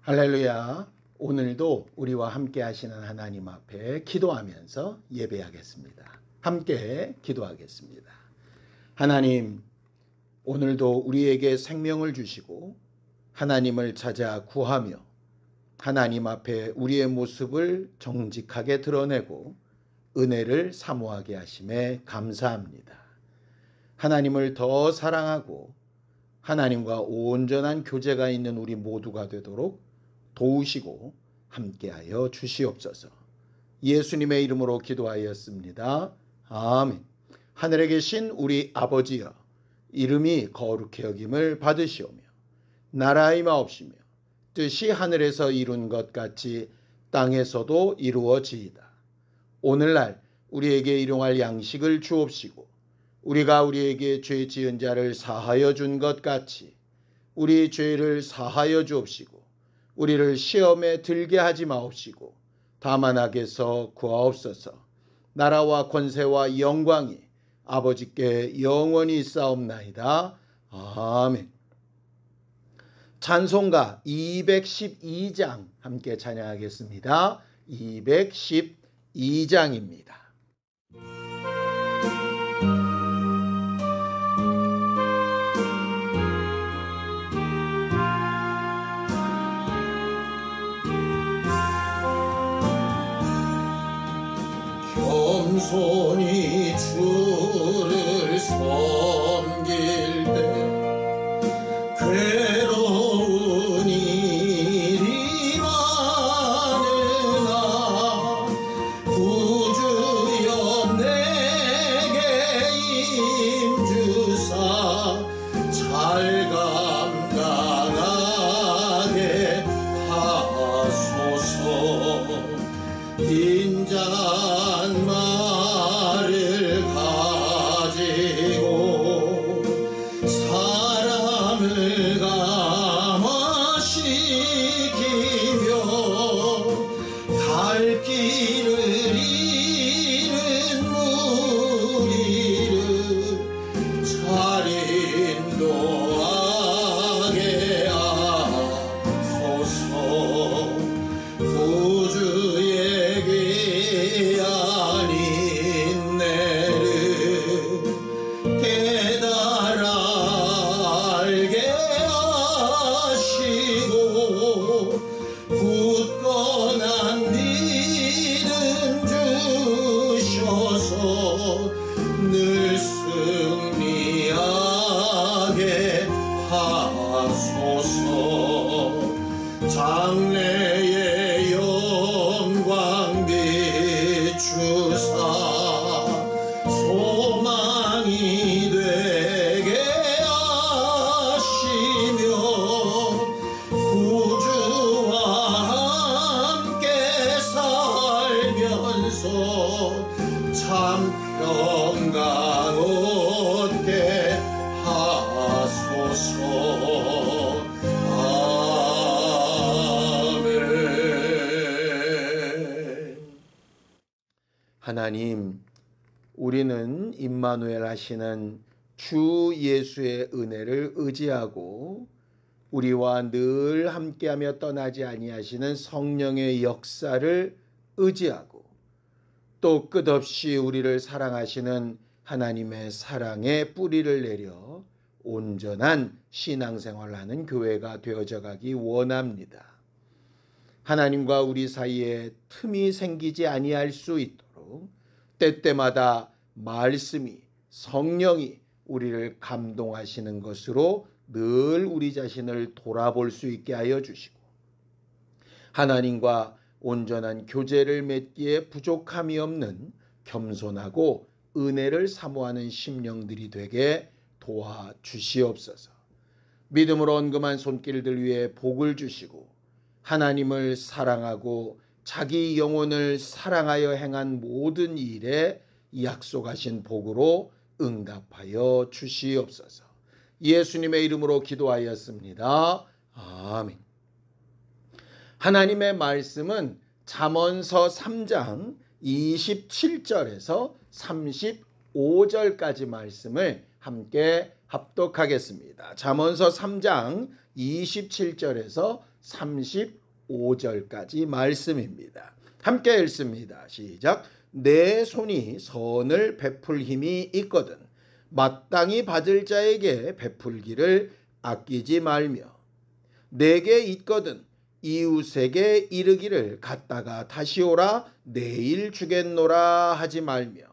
할렐루야. 오늘도 우리와 함께 하시는 하나님 앞에 기도하면서 예배하겠습니다. 함께 기도하겠습니다. 하나님, 오늘도 우리에게 생명을 주시고 하나님을 찾아 구하며 하나님 앞에 우리의 모습을 정직하게 드러내고 은혜를 사모하게 하심에 감사합니다. 하나님을 더 사랑하고 하나님과 온전한 교제가 있는 우리 모두가 되도록 도우시고 함께하여 주시옵소서. 예수님의 이름으로 기도하였습니다. 아멘. 하늘에 계신 우리 아버지여, 이름이 거룩히 여김을 받으시오며 나라의 마옵시며 뜻이 하늘에서 이룬 것 같이 땅에서도 이루어지이다. 오늘날 우리에게 일용할 양식을 주옵시고 우리가 우리에게 죄 지은 자를 사하여 준 것 같이 우리 죄를 사하여 주옵시고 우리를 시험에 들게 하지 마옵시고 다만 악에서 구하옵소서. 나라와 권세와 영광이 아버지께 영원히 있사옵나이다. 아멘. 찬송가 212장 함께 찬양하겠습니다. 212장입니다. 겸손히 주를 섬길 때 괴로운 일이 많으나 구주여 내게 임주사 잘 감당하게 하소서. 인자한 말을 가지고 사람을 감화시키며 갈 길을 잃은 무리를 잘 인도하게 하소서. 구주의 귀한 인내를 깨달아 알게 하시고 굳건한 믿음 주셔서 늘 승리하게 하소서. 장래의 영광 비추사 소망이 되게 하시며 구주와 함께 살면서 참 평강 얻게 하소서. 하나님, 우리는 임마누엘 하시는 주 예수의 은혜를 의지하고 우리와 늘 함께하며 떠나지 아니하시는 성령의 역사를 의지하고 또 끝없이 우리를 사랑하시는 하나님의 사랑의 뿌리를 내려 온전한 신앙생활을 하는 교회가 되어져 가기 원합니다. 하나님과 우리 사이에 틈이 생기지 아니할 수 있도록 때때마다 말씀이 성령이 우리를 감동하시는 것으로 늘 우리 자신을 돌아볼 수 있게 하여 주시고 하나님과 온전한 교제를 맺기에 부족함이 없는 겸손하고 은혜를 사모하는 심령들이 되게 도와주시옵소서. 믿음으로 언금한 손길들 위에 복을 주시고 하나님을 사랑하고 자기 영혼을 사랑하여 행한 모든 일에 약속하신 복으로 응답하여 주시옵소서. 예수님의 이름으로 기도하였습니다. 아멘. 하나님의 말씀은 잠언서 3장 27절에서 35절까지 말씀을 함께 합독하겠습니다. 잠언서 3장 27절에서 35절까지 말씀입니다. 함께 읽습니다. 시작. 내 손이 선을 베풀 힘이 있거든 마땅히 받을 자에게 베풀기를 아끼지 말며 내게 있거든 이웃에게 이르기를 갔다가 다시 오라 내일 주겠노라 하지 말며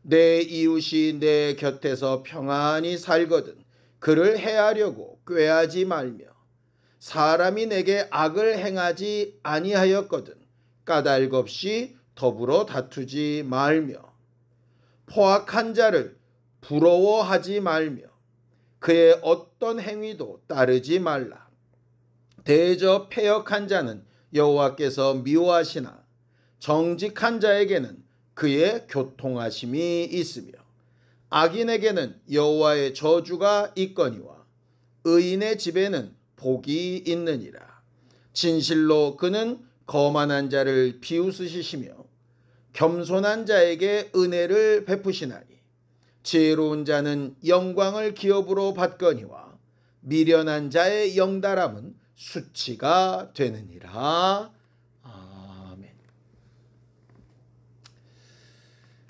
내 이웃이 내 곁에서 평안히 살거든 그를 해하려고 꾀하지 말며 사람이 내게 악을 행하지 아니하였거든 까닭 없이 더불어 다투지 말며 포악한 자를 부러워하지 말며 그의 어떤 행위도 따르지 말라. 대저 패역한 자는 여호와께서 미워하시나 정직한 자에게는 그의 교통하심이 있으며 악인에게는 여호와의 저주가 있거니와 의인의 집에는 복이 있느니라. 진실로 그는 거만한 자를 비웃으시며 겸손한 자에게 은혜를 베푸시나니 지혜로운 자는 영광을 기업으로 받거니와 미련한 자의 영달함은 수치가 되느니라. 아멘.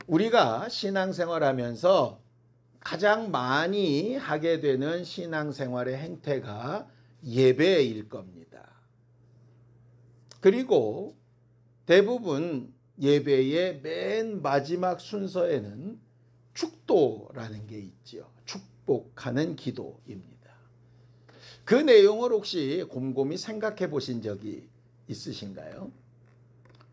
우리가 신앙생활하면서 가장 많이 하게 되는 신앙생활의 행태가 예배일 겁니다. 그리고 대부분 예배의 맨 마지막 순서에는 축도라는 게 있죠. 축복하는 기도입니다. 그 내용을 혹시 곰곰이 생각해 보신 적이 있으신가요?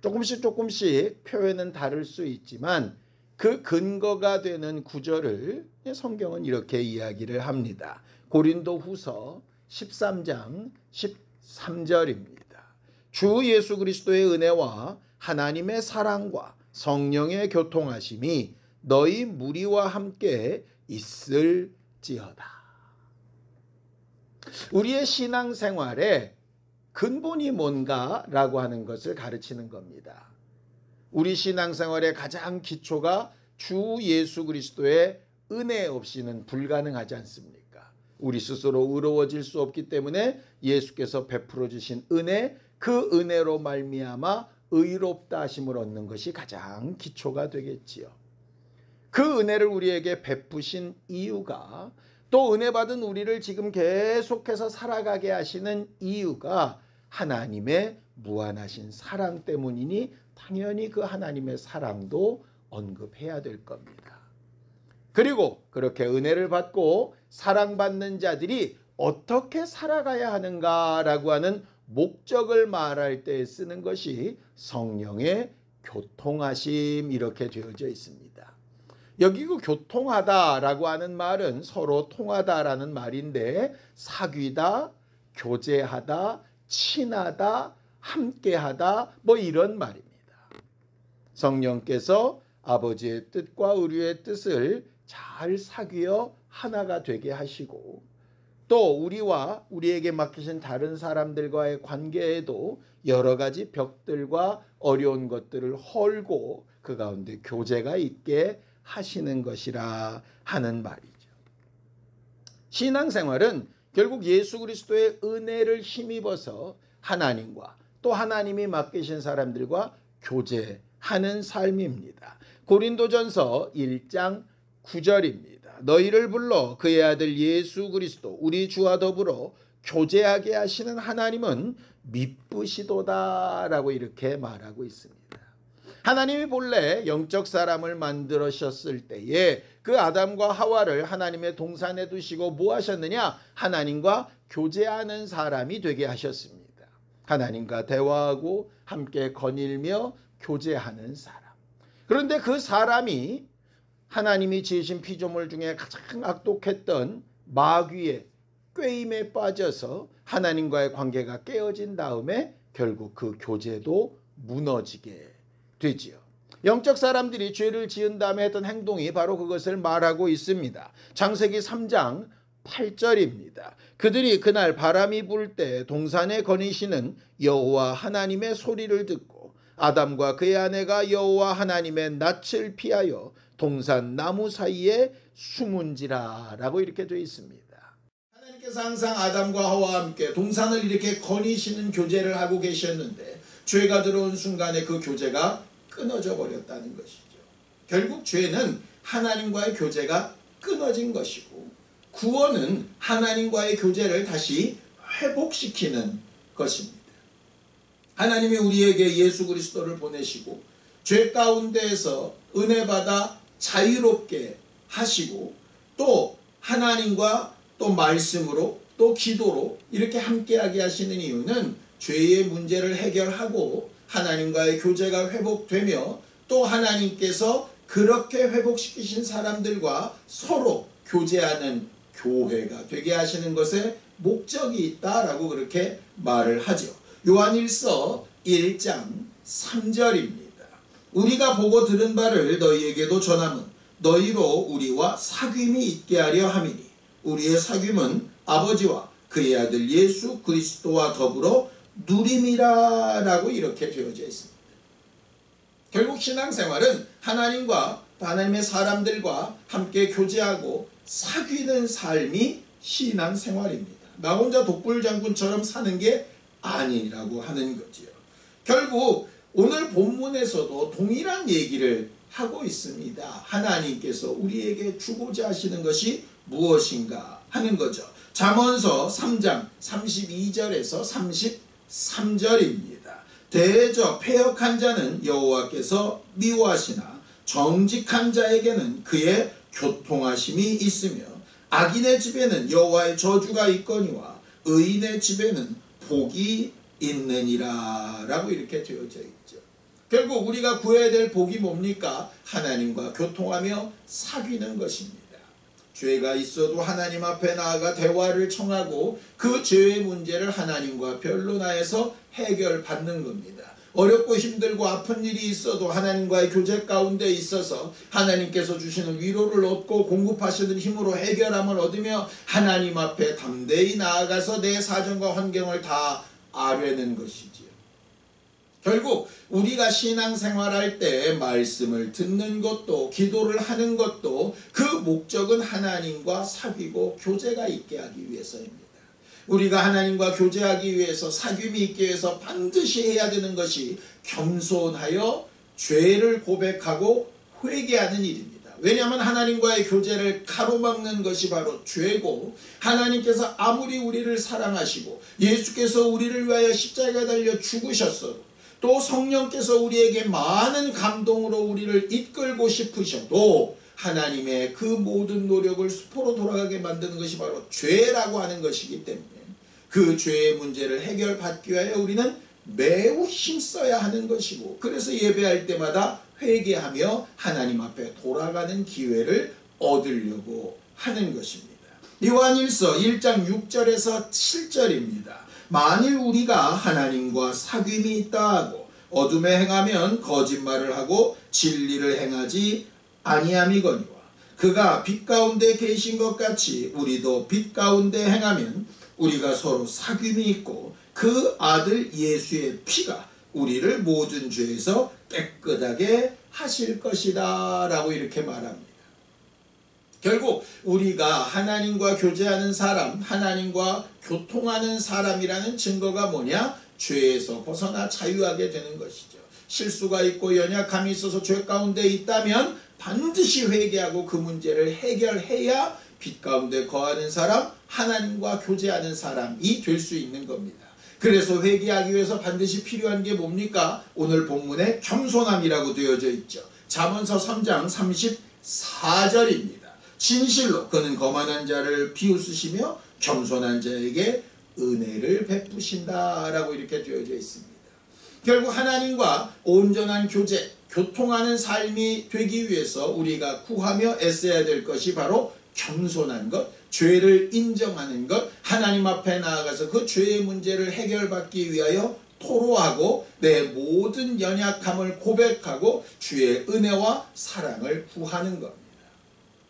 조금씩 표현은 다를 수 있지만 그 근거가 되는 구절을 성경은 이렇게 이야기를 합니다. 고린도후서 13장 13절입니다. 주 예수 그리스도의 은혜와 하나님의 사랑과 성령의 교통하심이 너희 무리와 함께 있을지어다. 우리의 신앙생활의 근본이 뭔가라고 하는 것을 가르치는 겁니다. 우리 신앙생활의 가장 기초가 주 예수 그리스도의 은혜 없이는 불가능하지 않습니까? 우리 스스로 의로워질 수 없기 때문에 예수께서 베풀어 주신 은혜, 그 은혜로 말미암아 의롭다 하심을 얻는 것이 가장 기초가 되겠지요. 그 은혜를 우리에게 베푸신 이유가 또 은혜 받은 우리를 지금 계속해서 살아가게 하시는 이유가 하나님의 무한하신 사랑 때문이니 당연히 그 하나님의 사랑도 언급해야 될 겁니다. 그리고 그렇게 은혜를 받고 사랑받는 자들이 어떻게 살아가야 하는가라고 하는 목적을 말할 때 쓰는 것이 성령의 교통하심 이렇게 되어져 있습니다. 여기 그 교통하다라고 하는 말은 서로 통하다라는 말인데 사귀다, 교제하다, 친하다, 함께하다 뭐 이런 말입니다. 성령께서 아버지의 뜻과 우리의 뜻을 잘 사귀어 하나가 되게 하시고 또 우리와 우리에게 맡기신 다른 사람들과의 관계에도 여러 가지 벽들과 어려운 것들을 헐고 그 가운데 교제가 있게 하시는 것이라 하는 말이죠. 신앙생활은 결국 예수 그리스도의 은혜를 힘입어서 하나님과 또 하나님이 맡기신 사람들과 교제하는 삶입니다. 고린도전서 1장 9절입니다. 너희를 불러 그의 아들 예수 그리스도 우리 주와 더불어 교제하게 하시는 하나님은 미쁘시도다라고 이렇게 말하고 있습니다. 하나님이 본래 영적 사람을 만들으셨을 때에 그 아담과 하와를 하나님의 동산에 두시고 뭐 하셨느냐? 하나님과 교제하는 사람이 되게 하셨습니다. 하나님과 대화하고 함께 거닐며 교제하는 사람. 그런데 그 사람이 하나님이 지으신 피조물 중에 가장 악독했던 마귀의 꾀임에 빠져서 하나님과의 관계가 깨어진 다음에 결국 그 교제도 무너지게 되지요. 영적 사람들이 죄를 지은 다음에 했던 행동이 바로 그것을 말하고 있습니다. 창세기 3장 8절입니다. 그들이 그날 바람이 불 때 동산에 거니시는 여호와 하나님의 소리를 듣고 아담과 그의 아내가 여호와 하나님의 낯을 피하여 동산 나무 사이에 숨은지라 라고 이렇게 되어 있습니다. 하나님께서 항상 아담과 하와와 함께 동산을 이렇게 거니시는 교제를 하고 계셨는데 죄가 들어온 순간에 그 교제가 끊어져 버렸다는 것이죠. 결국 죄는 하나님과의 교제가 끊어진 것이고 구원은 하나님과의 교제를 다시 회복시키는 것입니다. 하나님이 우리에게 예수 그리스도를 보내시고 죄 가운데에서 은혜 받아 자유롭게 하시고 또 하나님과 또 말씀으로 또 기도로 이렇게 함께하게 하시는 이유는 죄의 문제를 해결하고 하나님과의 교제가 회복되며 또 하나님께서 그렇게 회복시키신 사람들과 서로 교제하는 교회가 되게 하시는 것에 목적이 있다라고 그렇게 말을 하죠. 요한일서 1장 3절입니다. 우리가 보고 들은 바를 너희에게도 전함은 너희로 우리와 사귐이 있게 하려 함이니 우리의 사귐은 아버지와 그의 아들 예수 그리스도와 더불어 누림이라 라고 이렇게 되어져 있습니다. 결국 신앙생활은 하나님과 하나님의 사람들과 함께 교제하고 사귀는 삶이 신앙생활입니다. 나 혼자 독불장군처럼 사는 게 아니라고 하는 거지요. 결국 오늘 본문에서도 동일한 얘기를 하고 있습니다. 하나님께서 우리에게 주고자 하시는 것이 무엇인가 하는 거죠. 잠언서 3장 32절에서 33절입니다. 대저 패역한 자는 여호와께서 미워하시나 정직한 자에게는 그의 교통하심이 있으며 악인의 집에는 여호와의 저주가 있거니와 의인의 집에는 복이 있느니라 라고 이렇게 되어져 있죠. 결국 우리가 구해야 될 복이 뭡니까? 하나님과 교통하며 사귀는 것입니다. 죄가 있어도 하나님 앞에 나아가 대화를 청하고 그 죄의 문제를 하나님과 변론하여서 해결받는 겁니다. 어렵고 힘들고 아픈 일이 있어도 하나님과의 교제 가운데 있어서 하나님께서 주시는 위로를 얻고 공급하시는 힘으로 해결함을 얻으며 하나님 앞에 담대히 나아가서 내 사정과 환경을 다 아뢰는 것이지요. 결국 우리가 신앙생활할 때 말씀을 듣는 것도 기도를 하는 것도 그 목적은 하나님과 사귀고 교제가 있게 하기 위해서입니다. 우리가 하나님과 교제하기 위해서 사귐이 있기 위해서 반드시 해야 되는 것이 겸손하여 죄를 고백하고 회개하는 일입니다. 왜냐하면 하나님과의 교제를 가로막는 것이 바로 죄고 하나님께서 아무리 우리를 사랑하시고 예수께서 우리를 위하여 십자가에 달려 죽으셨어도 또 성령께서 우리에게 많은 감동으로 우리를 이끌고 싶으셔도 하나님의 그 모든 노력을 수포로 돌아가게 만드는 것이 바로 죄라고 하는 것이기 때문에 그 죄의 문제를 해결받기 위하여 우리는 매우 힘써야 하는 것이고 그래서 예배할 때마다 회개하며 하나님 앞에 돌아가는 기회를 얻으려고 하는 것입니다. 요한일서 1장 6절에서 7절입니다. 만일 우리가 하나님과 사귐이 있다 하고 어둠에 행하면 거짓말을 하고 진리를 행하지 아니함이거니와 그가 빛 가운데 계신 것 같이 우리도 빛 가운데 행하면 우리가 서로 사귐이 있고 그 아들 예수의 피가 우리를 모든 죄에서 깨끗하게 하실 것이다 라고 이렇게 말합니다. 결국 우리가 하나님과 교제하는 사람, 하나님과 교통하는 사람이라는 증거가 뭐냐? 죄에서 벗어나 자유하게 되는 것이죠. 실수가 있고 연약함이 있어서 죄 가운데 있다면 반드시 회개하고 그 문제를 해결해야 빛 가운데 거하는 사람, 하나님과 교제하는 사람이 될 수 있는 겁니다. 그래서 회개하기 위해서 반드시 필요한 게 뭡니까? 오늘 본문에 겸손함이라고 되어져 있죠. 잠언서 3장 34절입니다. 진실로 그는 거만한 자를 비웃으시며 겸손한 자에게 은혜를 베푸신다 라고 이렇게 되어져 있습니다. 결국 하나님과 온전한 교제, 교통하는 삶이 되기 위해서 우리가 구하며 애써야 될 것이 바로 겸손한 것, 죄를 인정하는 것, 하나님 앞에 나아가서 그 죄의 문제를 해결받기 위하여 토로하고 내 모든 연약함을 고백하고 주의 은혜와 사랑을 구하는 겁니다.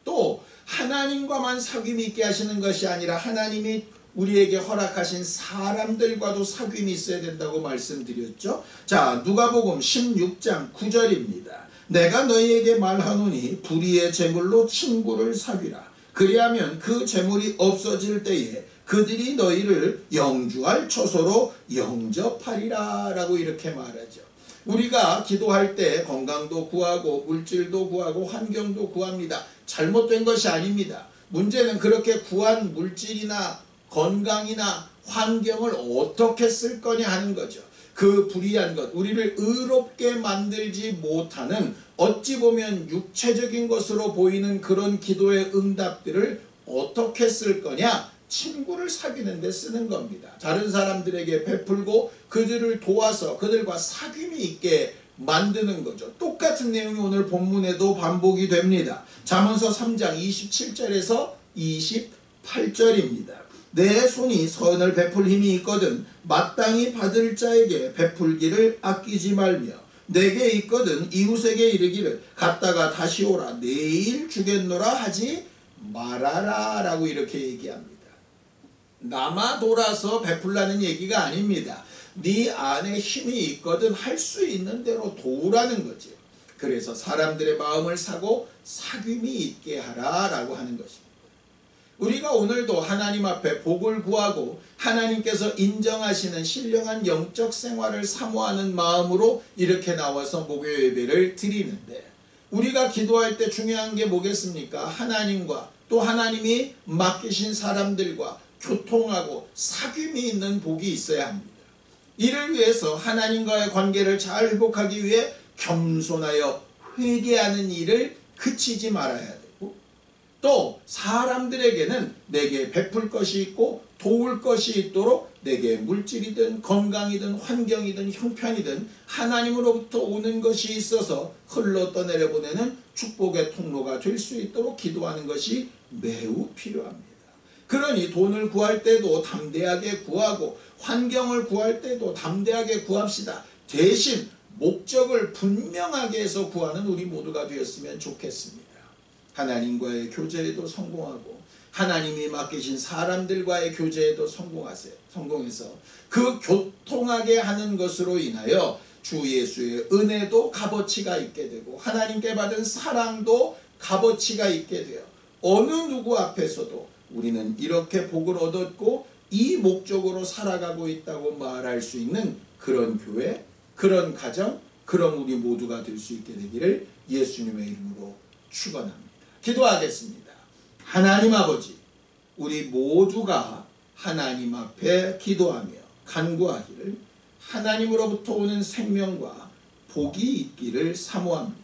또 하나님과만 사귐이 있게 하시는 것이 아니라 하나님이 우리에게 허락하신 사람들과도 사귐이 있어야 된다고 말씀드렸죠. 자, 누가복음 16장 9절입니다. 내가 너희에게 말하노니 불의의 재물로 친구를 사귀라. 그리하면 그 재물이 없어질 때에 그들이 너희를 영주할 처소로 영접하리라 라고 이렇게 말하죠. 우리가 기도할 때 건강도 구하고 물질도 구하고 환경도 구합니다. 잘못된 것이 아닙니다. 문제는 그렇게 구한 물질이나 건강이나 환경을 어떻게 쓸 거냐 하는 거죠. 그 불의한 것, 우리를 의롭게 만들지 못하는 어찌 보면 육체적인 것으로 보이는 그런 기도의 응답들을 어떻게 쓸 거냐? 친구를 사귀는 데 쓰는 겁니다. 다른 사람들에게 베풀고 그들을 도와서 그들과 사귐이 있게 만드는 거죠. 똑같은 내용이 오늘 본문에도 반복이 됩니다. 잠언서 3장 27절에서 28절입니다. 내 손이 선을 베풀 힘이 있거든 마땅히 받을 자에게 베풀기를 아끼지 말며 내게 있거든 이웃에게 이르기를 갔다가 다시 오라 내일 주겠노라 하지 말아라 라고 이렇게 얘기합니다. 남아 돌아서 베풀라는 얘기가 아닙니다. 네 안에 힘이 있거든 할 수 있는 대로 도우라는 거죠. 그래서 사람들의 마음을 사고 사귐이 있게 하라 라고 하는 것입니다. 우리가 오늘도 하나님 앞에 복을 구하고 하나님께서 인정하시는 신령한 영적 생활을 사모하는 마음으로 이렇게 나와서 목요 예배를 드리는데 우리가 기도할 때 중요한 게 뭐겠습니까? 하나님과 또 하나님이 맡기신 사람들과 교통하고 사귐이 있는 복이 있어야 합니다. 이를 위해서 하나님과의 관계를 잘 회복하기 위해 겸손하여 회개하는 일을 그치지 말아야 되고 또 사람들에게는 내게 베풀 것이 있고 도울 것이 있도록 내게 물질이든 건강이든 환경이든 형편이든 하나님으로부터 오는 것이 있어서 흘러 떠내려 보내는 축복의 통로가 될 수 있도록 기도하는 것이 매우 필요합니다. 그러니 돈을 구할 때도 담대하게 구하고 환경을 구할 때도 담대하게 구합시다. 대신 목적을 분명하게 해서 구하는 우리 모두가 되었으면 좋겠습니다. 하나님과의 교제에도 성공하고 하나님이 맡기신 사람들과의 교제에도 성공해서 그 교통하게 하는 것으로 인하여 주 예수의 은혜도 값어치가 있게 되고 하나님께 받은 사랑도 값어치가 있게 되어 어느 누구 앞에서도 우리는 이렇게 복을 얻었고 이 목적으로 살아가고 있다고 말할 수 있는 그런 교회, 그런 가정, 그런 우리 모두가 될 수 있게 되기를 예수님의 이름으로 축원합니다. 기도하겠습니다. 하나님 아버지, 우리 모두가 하나님 앞에 기도하며 간구하기를 하나님으로부터 오는 생명과 복이 있기를 사모합니다.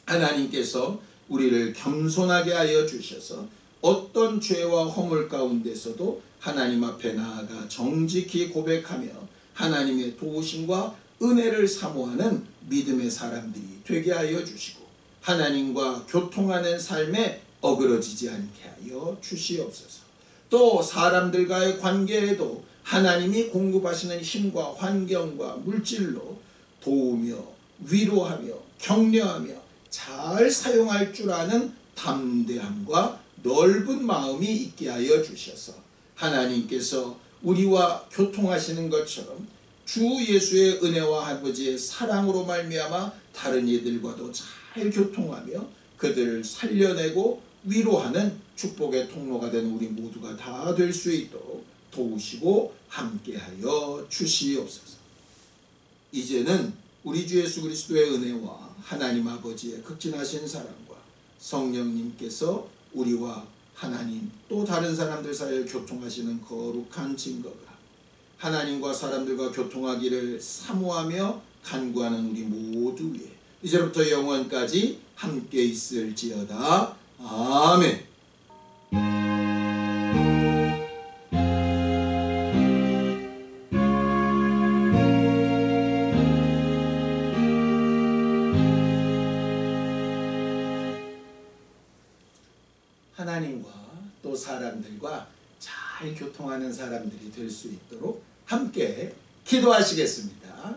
하나님께서 우리를 겸손하게 하여 주셔서 어떤 죄와 허물 가운데서도 하나님 앞에 나아가 정직히 고백하며 하나님의 도우심과 은혜를 사모하는 믿음의 사람들이 되게 하여 주시고 하나님과 교통하는 삶에 어그러지지 않게 하여 주시옵소서. 또 사람들과의 관계에도 하나님이 공급하시는 힘과 환경과 물질로 도우며 위로하며 격려하며 잘 사용할 줄 아는 담대함과 넓은 마음이 있게 하여 주셔서 하나님께서 우리와 교통하시는 것처럼 주 예수의 은혜와 아버지의 사랑으로 말미암아 다른 이들과도 잘 교통하며 그들을 살려내고 위로하는 축복의 통로가 된 우리 모두가 다 될 수 있도록 도우시고 함께하여 주시옵소서. 이제는 우리 주 예수 그리스도의 은혜와 하나님 아버지의 극진하신 사랑과 성령님께서 우리와 하나님 또 다른 사람들 사이에 교통하시는 거룩한 증거가 하나님과 사람들과 교통하기를 사모하며 간구하는 우리 모두 위에 이제부터 영원까지 함께 있을지어다. 아멘. 하나님과 또 사람들과 잘 교통하는 사람들이 될 수 있도록 함께 기도하시겠습니다.